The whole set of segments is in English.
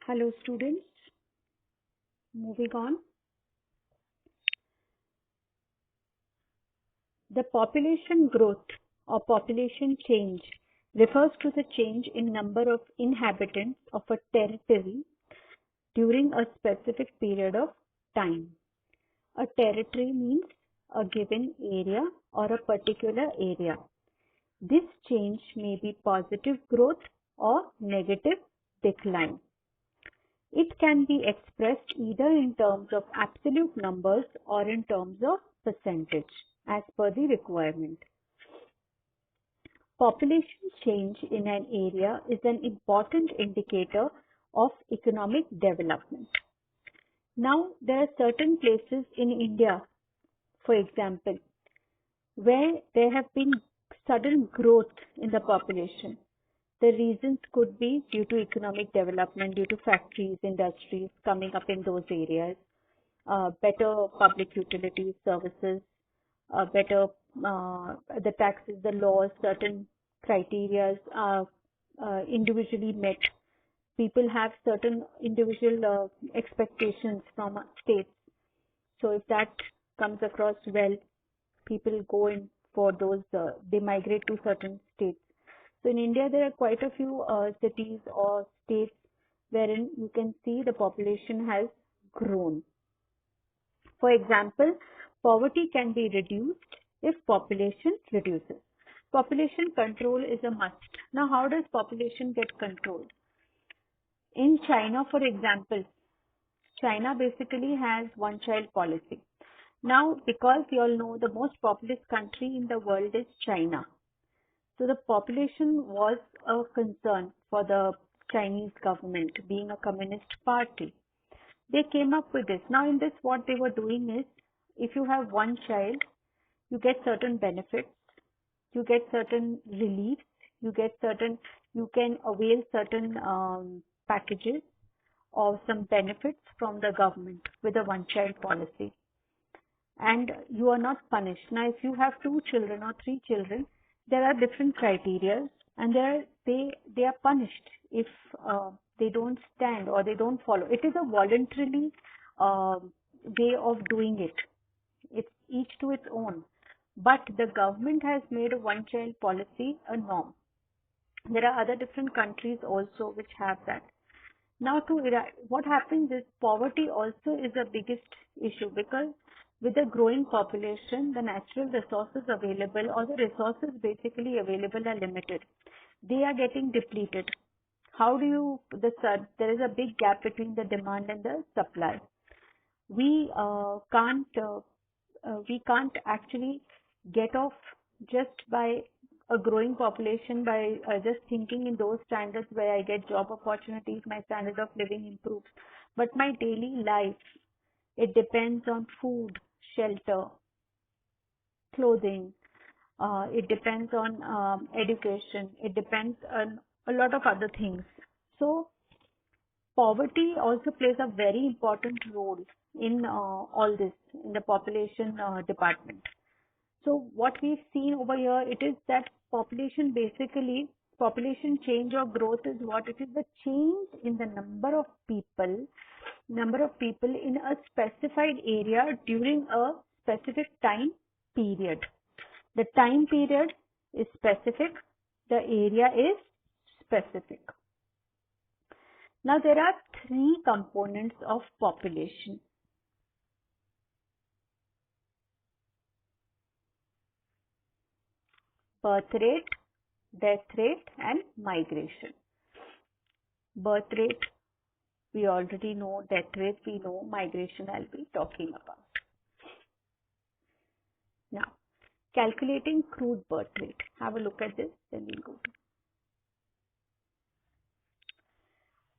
Hello students, moving on. The population growth or population change refers to the change in number of inhabitants of a territory during a specific period of time. A territory means a given area or a particular area. This change may be positive growth or negative decline. It can be expressed either in terms of absolute numbers or in terms of percentage as per the requirement. Population change in an area is an important indicator of economic development. Now, there are certain places in India, for example, where there have been sudden growth in the population. The reasons could be due to economic development, due to factories, industries coming up in those areas, better public utility services, better the taxes, the laws, certain criteria are individually met. People have certain individual expectations from states. So if that comes across well, people go in for those, they migrate to certain states. So in India, there are quite a few cities or states wherein you can see the population has grown. For example, poverty can be reduced if population reduces. Population control is a must. Now, how does population get controlled? In China, for example, China basically has one-child policy. Now, because you all know the most populous country in the world is China. So the population was a concern for the Chinese government, being a communist party. They came up with this. Now in this, what they were doing is, if you have one child, you get certain benefits, you get certain reliefs, you can avail certain packages or some benefits from the government with a one-child policy. And you are not punished. Now if you have 2 children or 3 children, there are different criteria, and they are punished if they don't stand or they don't follow. It is a voluntarily way of doing it. It's each to its own. But the government has made a one-child policy a norm. There are other different countries also which have that. Now, what happens is poverty also is the biggest issue, because with the growing population, the natural resources available, or the resources basically available, are limited. They are getting depleted. There is a big gap between the demand and the supply. We can't actually get off just by a growing population by just thinking in those standards where I get job opportunities, my standard of living improves. But my daily life, it depends on food, shelter, clothing. It depends on education. It depends on a lot of other things. So poverty also plays a very important role in all this, in the population department. So what we've seen over here, it is that population change or growth is what? It is the change in the number of people in a specified area during a specific time period. The time period is specific, the area is specific. Now there are 3 components of population. Birth rate, death rate, and migration. Birth rate, we already know. Death rate, we know. Migration, I'll be talking about. Now, calculating crude birth rate. Have a look at this, then we'll go to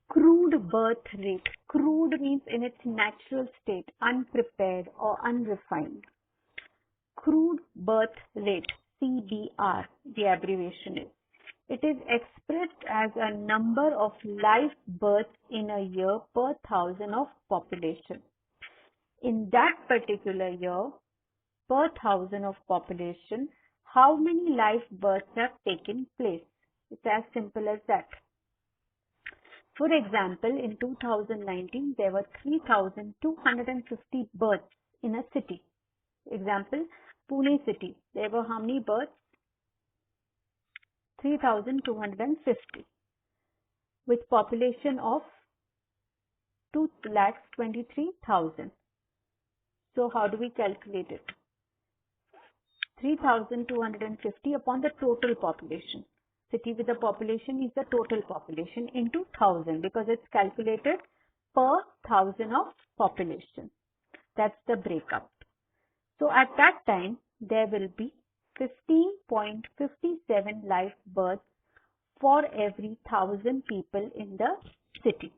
crude birth rate. Crude means in its natural state, unprepared or unrefined. Crude birth rate, CBR, the abbreviation is. It is expressed as a number of live births in a year per 1,000 of population. In that particular year, per 1,000 of population, how many live births have taken place? It's as simple as that. For example, in 2019, there were 3,250 births in a city. Example, Pune city. There were how many births? 3,250 with population of 2,23,000. So how do we calculate it? 3,250 upon the total population. City with the population is the total population into 1,000 because it's calculated per 1,000 of population. That's the breakup. So at that time, there will be 15.57 live births for every 1,000 people in the city.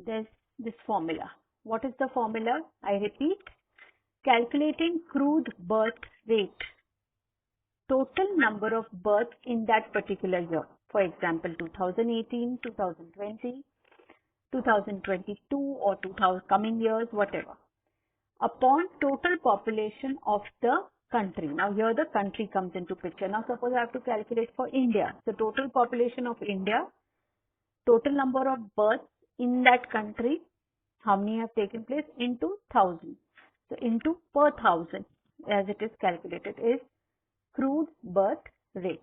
There's this formula. What is the formula? I repeat, calculating crude birth rate, total number of births in that particular year. For example, 2018, 2020, 2022 or 2000 coming years, whatever, upon total population of the country. Now here the country comes into picture. Now suppose I have to calculate for India. So total population of India, total number of births in that country, how many have taken place, into 1,000. So into per 1,000 as it is calculated is crude birth rate.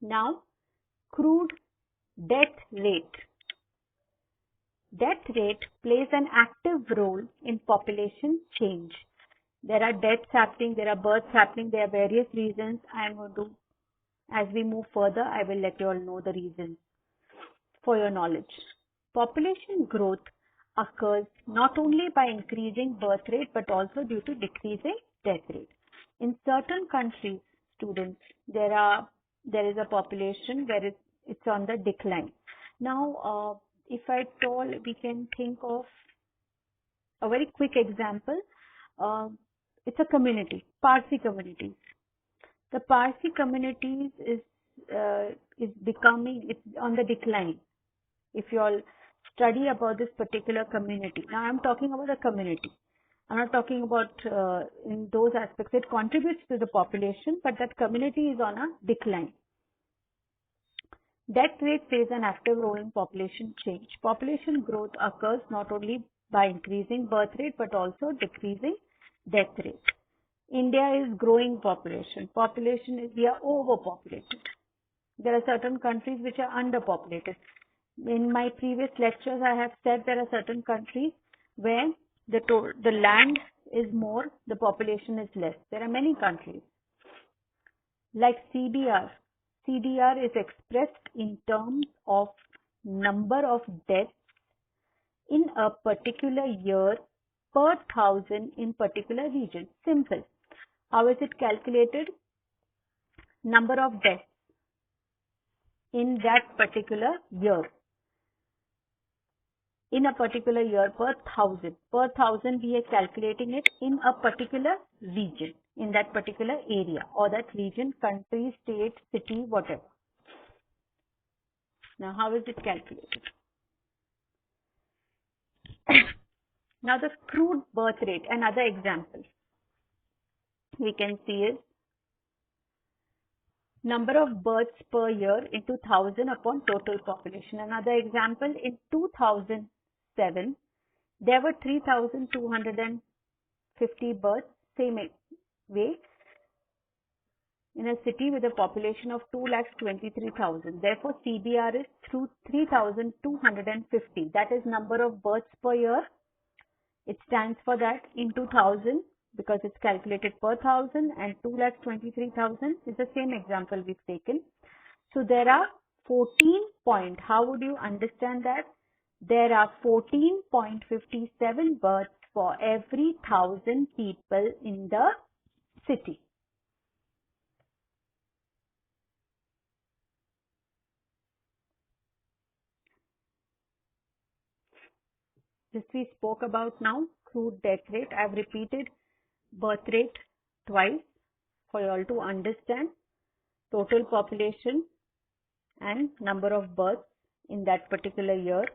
Now crude death rate. Death rate plays an active role in population change. There are deaths happening, there are births happening, there are various reasons. I am going to, as we move further, I will let you all know the reasons for your knowledge. Population growth occurs not only by increasing birth rate but also due to decreasing death rate. In certain countries, students, there is a population where it's on the decline. Now, if I told, we can think of a very quick example. It's a community, Parsi communities. The Parsi communities is becoming, it's on the decline. If you all study about this particular community, now I'm talking about the community. I'm not talking about in those aspects. It contributes to the population, but that community is on a decline. Death rate plays an active role in population change. Population growth occurs not only by increasing birth rate but also decreasing death rate. India is growing population. We are overpopulated. There are certain countries which are underpopulated. In my previous lectures, I have said there are certain countries where the land is more, the population is less. There are many countries. Like CBR. CDR is expressed in terms of number of deaths in a particular year per 1,000 in particular region. Simple. How is it calculated? Number of deaths in that particular year. In a particular year per 1,000. Per 1,000 we are calculating it in a particular region, in that particular area or that region, country, state, city, whatever. Now how is it calculated? Now the crude birth rate, another example we can see is number of births per year into 1,000 upon total population. Another example, in 2007, there were 3,250 births, same way, in a city with a population of 2,23,000. Therefore, CBR is through 3,250. That is number of births per year. It stands for that into 1,000 because it's calculated per 1,000, and 2,23,000 is the same example we've taken. So there are 14 how would you understand that? There are 14.57 births for every 1,000 people in the city. This we spoke about now, crude death rate. I have repeated birth rate twice for you all to understand total population and number of births in that particular year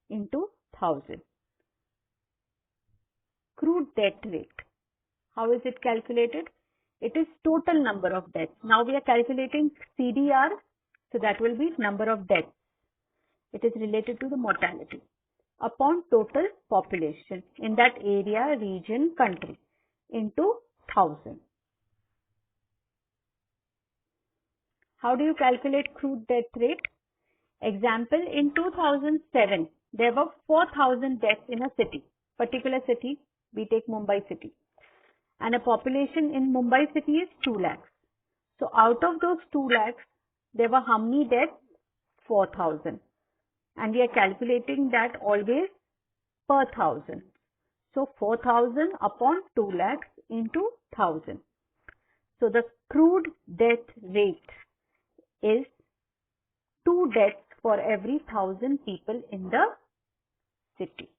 into 1,000. crude death rate. How is it calculated? It is total number of deaths. Now we are calculating CDR, so that will be number of deaths. It is related to the mortality upon total population in that area, region, country into 1000. How do you calculate crude death rate? Example, in 2007, there were 4,000 deaths in a city, particular city, we take Mumbai city. And a population in Mumbai city is 2 lakhs. So out of those 2 lakhs, there were how many deaths? 4,000. And we are calculating that always per 1,000. So 4,000 upon 2 lakhs into 1,000. So the crude death rate is 2 deaths for every 1,000 people in the city.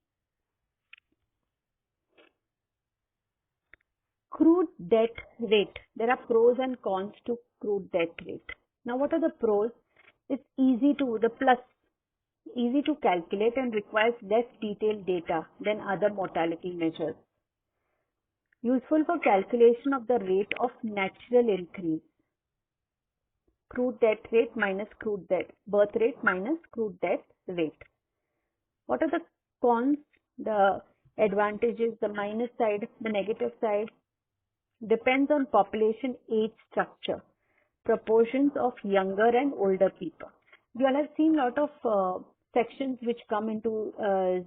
Crude death rate. There are pros and cons to crude death rate. Now what are the pros? It's easy to calculate and requires less detailed data than other mortality measures. Useful for calculation of the rate of natural increase. Crude death rate minus crude death, birth rate minus crude death rate. What are the cons, the advantages, the minus side, the negative side? Depends on population age structure, proportions of younger and older people. We all have seen a lot of sections which come into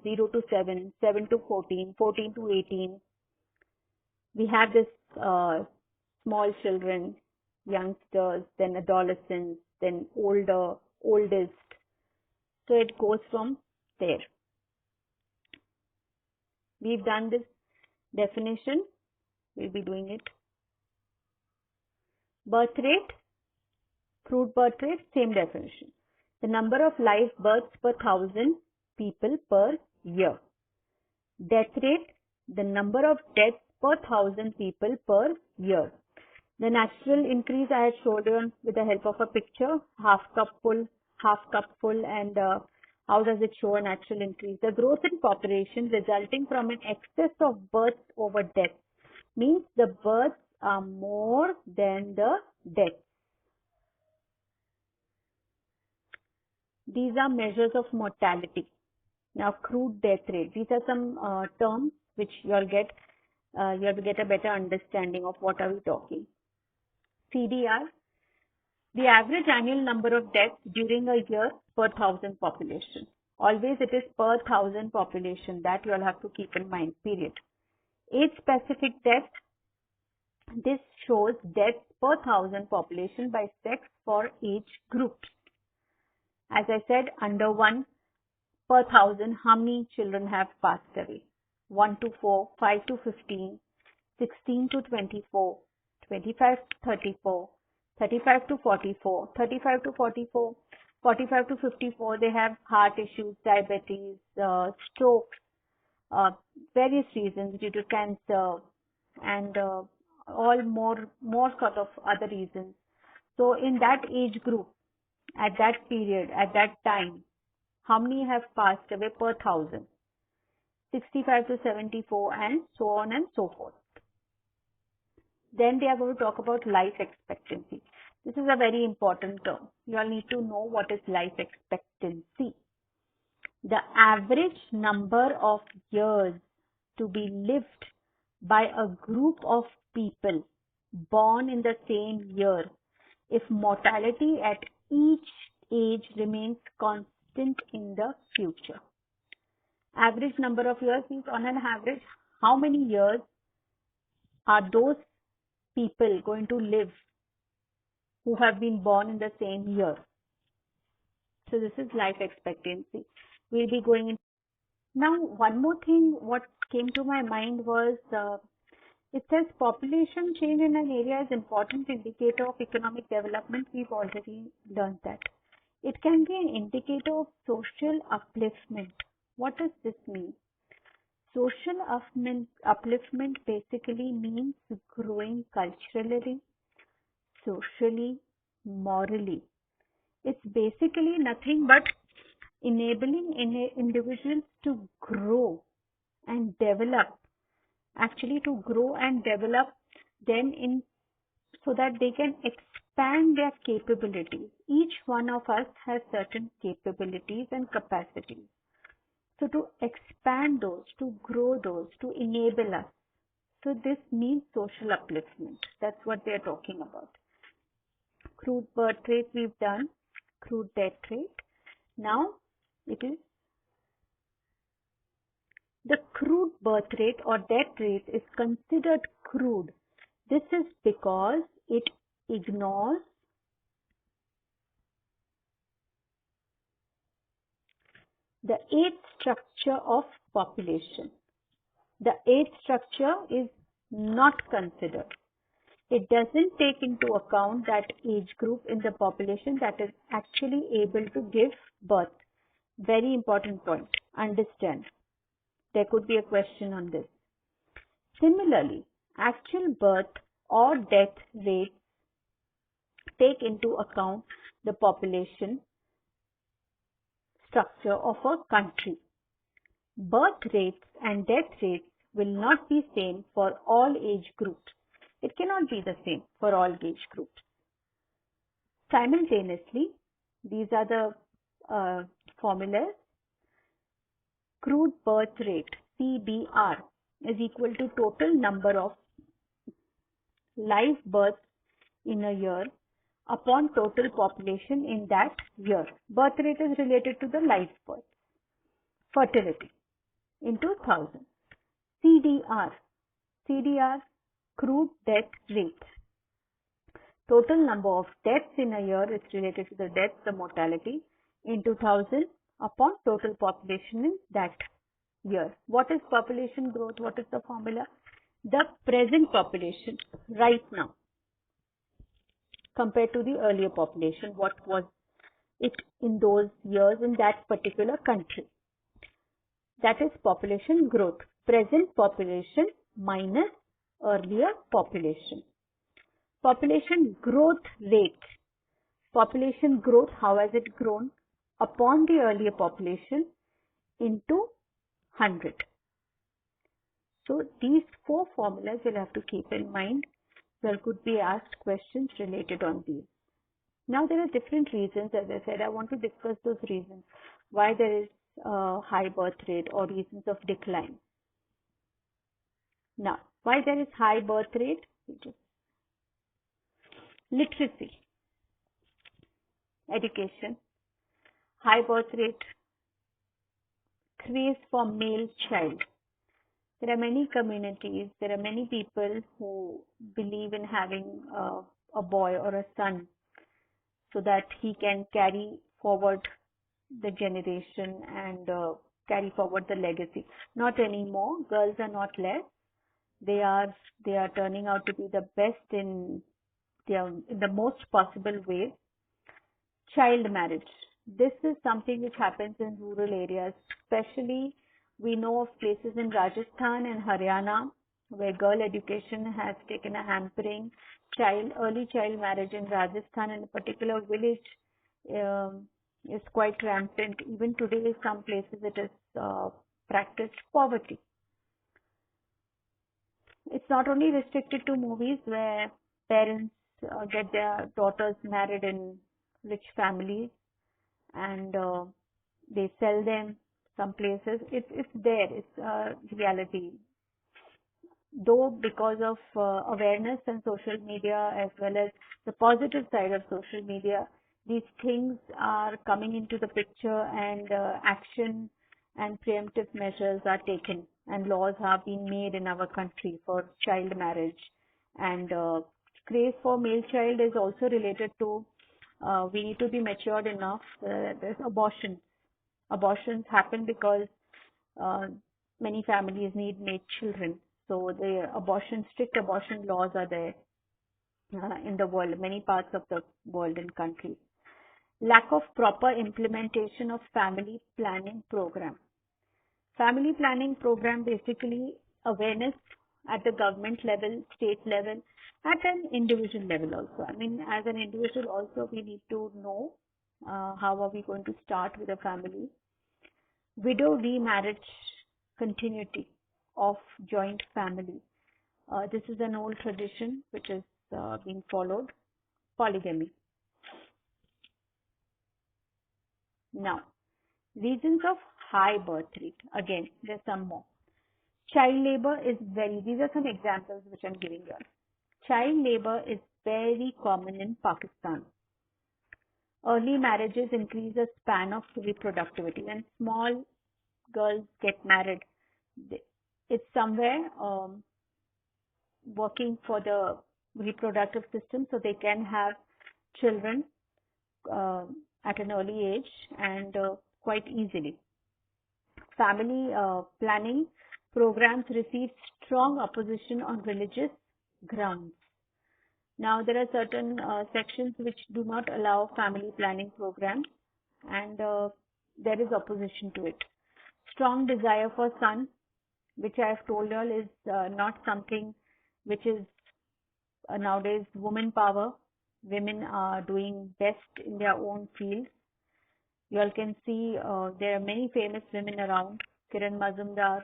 0 to 7, 7 to 14, 14 to 18. We have this small children, youngsters, then adolescents, then oldest. So it goes from there. We've done this definition. We'll be doing it. Birth rate, crude birth rate, same definition. The number of live births per 1,000 people per year. Death rate, the number of deaths per 1,000 people per year. The natural increase I had showed you with the help of a picture, half cup full, and how does it show a natural increase? The growth in population resulting from an excess of births over deaths means the births are more than the deaths. These are measures of mortality. Now, crude death rate. These are some terms which you have to get a better understanding of what are we talking. CDR, the average annual number of deaths during a year per 1,000 population. Always it is per 1,000 population, that you all have to keep in mind, period. Age-specific death, this shows deaths per 1,000 population by sex for age groups. As I said, under 1 per 1,000, how many children have passed away? 1 to 4, 5 to 15, 16 to 24, 25 to 34, 35 to 44, 35 to 44, 45 to 54, they have heart issues, diabetes, strokes, various reasons due to cancer, and all more sort of other reasons. So in that age group, at that period, at that time, how many have passed away per 1,000? 65 to 74, and so on and so forth. Then they are going to talk about life expectancy. This is a very important term. You all need to know what is life expectancy. The average number of years to be lived by a group of people born in the same year if mortality at each age remains constant in the future. Average number of years means on an average, how many years are those people going to live who have been born in the same year. So this is life expectancy. We'll be going in. Now, one more thing what came to my mind was, it says population change in an area is important indicator of economic development. We've already learned that. It can be an indicator of social upliftment. What does this mean? Social upliftment basically means growing culturally, socially, morally. It's basically nothing but enabling individuals to grow and develop actually to grow and develop them in so that they can expand their capabilities. Each one of us has certain capabilities and capacities. So to expand those, to grow those, to enable us. So this means social upliftment. That's what they're talking about. Crude birth rate we've done, crude death rate. Now it is the crude birth rate or death rate is considered crude. This is because it ignores the age structure of population. The age structure is not considered. It doesn't take into account that age group in the population that is actually able to give birth. Very important point. Understand. There could be a question on this. Similarly, actual birth or death rates take into account the population structure of a country. Birth rates and death rates will not be same for all age groups. It cannot be the same for all age groups. Simultaneously, these are the formulas. Crude birth rate, CBR, is equal to total number of live births in a year upon total population in that year. Birth rate is related to the live birth. Fertility into 1000. CDR, crude death rate. Total number of deaths in a year is related to the deaths, the mortality, into 1000 upon total population in that year. What is population growth? What is the formula? The present population right now compared to the earlier population. What was it in those years in that particular country? That is population growth. Present population minus earlier population. Population growth rate. Population growth, how has it grown upon the earlier population into 100. So these four formulas you'll have to keep in mind. There could be asked questions related on these. Now there are different reasons. As I said, I want to discuss those reasons. Why there is a high birth rate or reasons of decline. Now, why there is high birth rate? Literacy, education, high birth rate, craze for male child. There are many communities, there are many people who believe in having a boy or a son so that he can carry forward the generation and carry forward the legacy. Not anymore. Girls are not less. They are turning out to be the best in the most possible way. Child marriage. This is something which happens in rural areas, especially we know of places in Rajasthan and Haryana where girl education has taken a hampering. Early child marriage in Rajasthan in a particular village is quite rampant. Even today, in some places it is practiced. Poverty. It's not only restricted to movies where parents get their daughters married in rich families and they sell them some places. It's there. It's reality. Though because of awareness and social media as well as the positive side of social media, these things are coming into the picture and action and preemptive measures are taken and laws have been made in our country for child marriage. And craze for male child is also related to we need to be matured enough. There's abortion. Abortions happen because many families need made children. So the strict abortion laws are there in the world, many parts of the world and countries. Lack of proper implementation of family planning program. Family planning program basically awareness at the government level, state level, at an individual level also. I mean, as an individual also we need to know how are we going to start with a family. Widow remarriage continuity. of joint family. This is an old tradition which is being followed. Polygamy. Now, reasons of high birth rate. Again, there's some more. Child labor is these are some examples which I'm giving you. Child labor is very common in Pakistan. Early marriages increase the span of reproductivity. When small girls get married, it's somewhere working for the reproductive system so they can have children at an early age and quite easily. Family planning programs receive strong opposition on religious grounds. Now, there are certain sections which do not allow family planning programs, and there is opposition to it. Strong desire for son, which I have told you all is not something which is nowadays women power. Women are doing best in their own fields. You all can see there are many famous women around. Kiran Mazumdar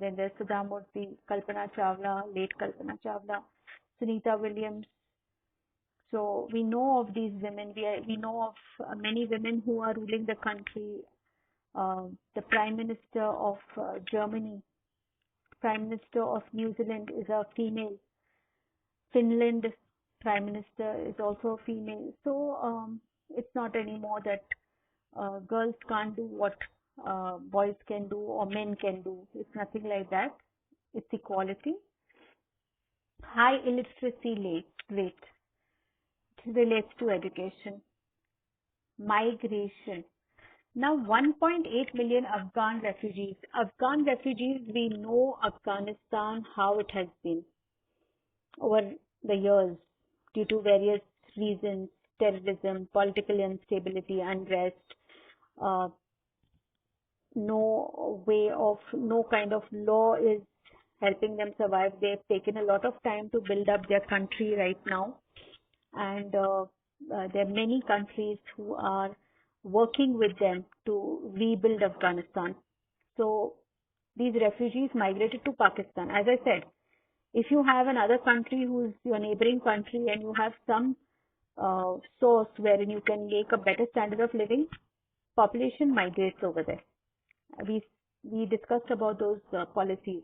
then there's Sudha Murthy, Kalpana Chawla, late Kalpana Chawla, Sunita Williams. So we know of these women. We know of many women who are ruling the country. The Prime Minister of Germany, Prime Minister of New Zealand is a female. Finland Prime Minister is also a female. So it's not anymore that girls can't do what boys can do or men can do. It's nothing like that. It's equality. High illiteracy rate. It relates to education. Migration. Now 1.8 million Afghan refugees. Afghan refugees, we know Afghanistan, how it has been over the years due to various reasons, terrorism, political instability, unrest, no kind of law is helping them survive. They've taken a lot of time to build up their country right now. And there are many countries who are working with them to rebuild Afghanistan. So these refugees migrated to Pakistan. As I said, if you have another country who is your neighboring country and you have some source wherein you can make a better standard of living, population migrates over there. We discussed about those policies.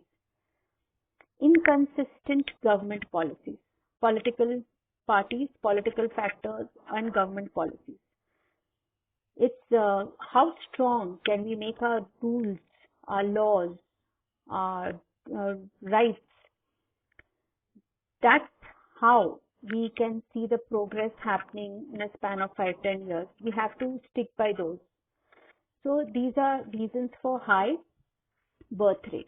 Inconsistent government policies, political parties, political factors, and government policies. It's how strong can we make our rules, our laws, our rights. That's how we can see the progress happening in a span of 5-10 years. We have to stick by those. So these are reasons for high birth rate.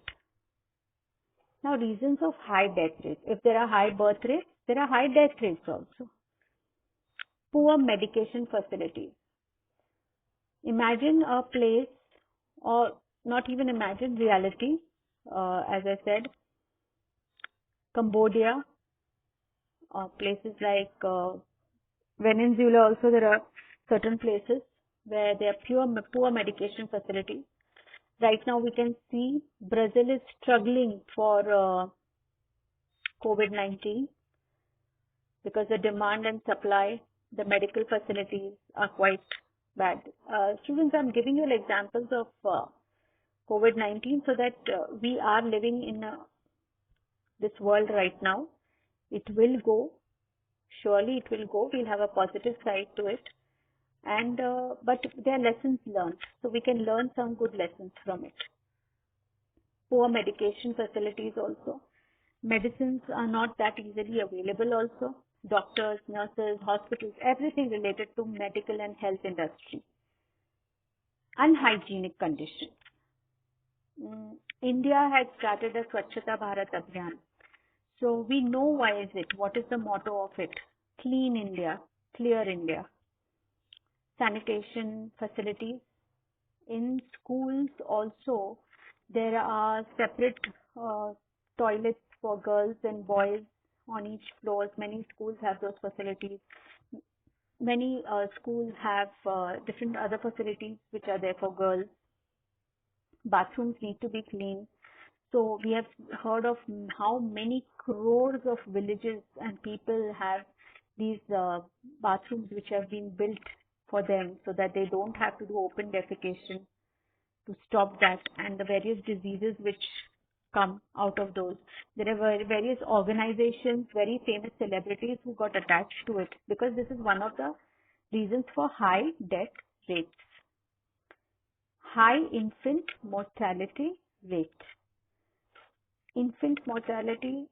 Now, reasons of high death rate. If there are high birth rates, there are high death rates also. Poor medication facilities. Imagine a place, or not even imagine, reality. As I said, Cambodia, places like Venezuela also, there are certain places where there are poor medication facilities. Right now we can see Brazil is struggling for COVID-19 because the demand and supply, the medical facilities are quite bad. Students, I'm giving you examples of COVID-19 so that we are living in this world right now. It will go. Surely it will go. We'll have a positive side to it. And but there are lessons learned. So we can learn some good lessons from it. Poor medication facilities also. Medicines are not that easily available also. Doctors, nurses, hospitals, everything related to medical and health industry. Unhygienic conditions. India had started a Swachhata Bharat Abhiyan. So we know why is it. What is the motto of it? Clean India, clear India. Sanitation facilities. In schools also, there are separate toilets for girls and boys on each floor. Many schools have those facilities. Many schools have different other facilities which are there for girls. Bathrooms need to be clean. So we have heard of how many crores of villages and people have these bathrooms which have been built for them so that they don't have to do open defecation, to stop that and the various diseases which come out of those. There are various organizations, very famous celebrities who got attached to it because this is one of the reasons for high death rates. High infant mortality rate. Infant mortality,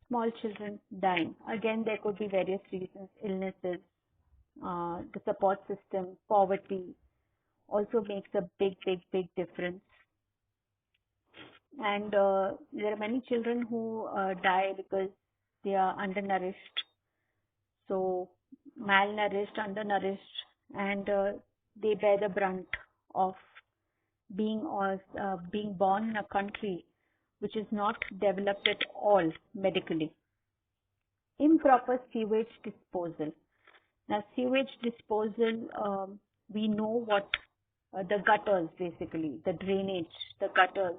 small children dying. Again, there could be various reasons, illnesses, the support system, poverty also makes a big difference. And there are many children who die because they are undernourished. So malnourished, undernourished, and they bear the brunt of being born in a country which is not developed at all medically. Improper sewage disposal. Now, sewage disposal, we know what the gutters, basically, the drainage, the gutters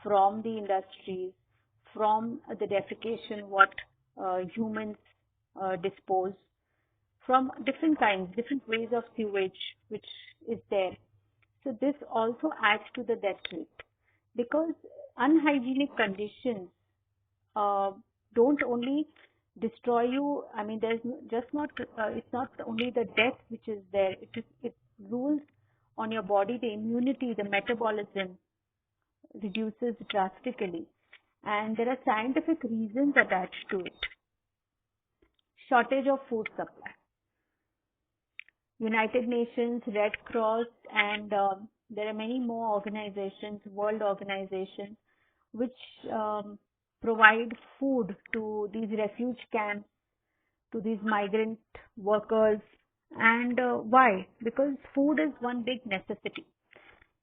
from the industries, from the defecation, what humans dispose, from different kinds, different ways of sewage which is there. So this also adds to the death rate because unhygienic conditions don't only destroy you. I mean, there's just not, it's not only the death which is there, it rules on your body, the immunity, the metabolism reduces drastically. And there are scientific reasons attached to it. Shortage of food supply. United Nations, Red Cross, and there are many more organizations, world organizations, which provide food to these refuge camps, to these migrant workers. And why? Because food is one big necessity.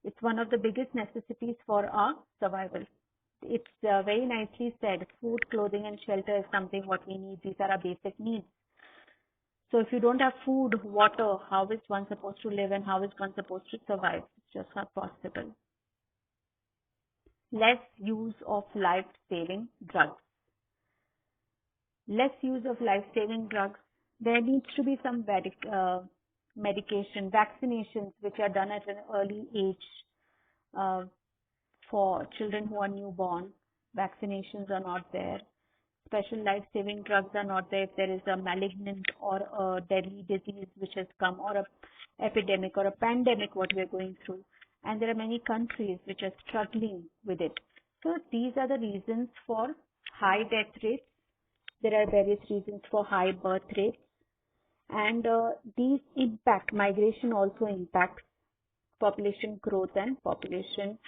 It's one of the biggest necessities for our survival. It's very nicely said, food, clothing, and shelter is something what we need. These are our basic needs. So if you don't have food, water, how is one supposed to live and how is one supposed to survive? It's just not possible. Less use of life-saving drugs. Less use of life-saving drugs. There needs to be some medication, vaccinations which are done at an early age for children who are newborn. Vaccinations are not there. Special life-saving drugs are not there if there is a malignant or a deadly disease which has come, or an epidemic or a pandemic what we are going through. And there are many countries which are struggling with it. So these are the reasons for high death rates. There are various reasons for high birth rates. And these impact, migration also impacts population growth and population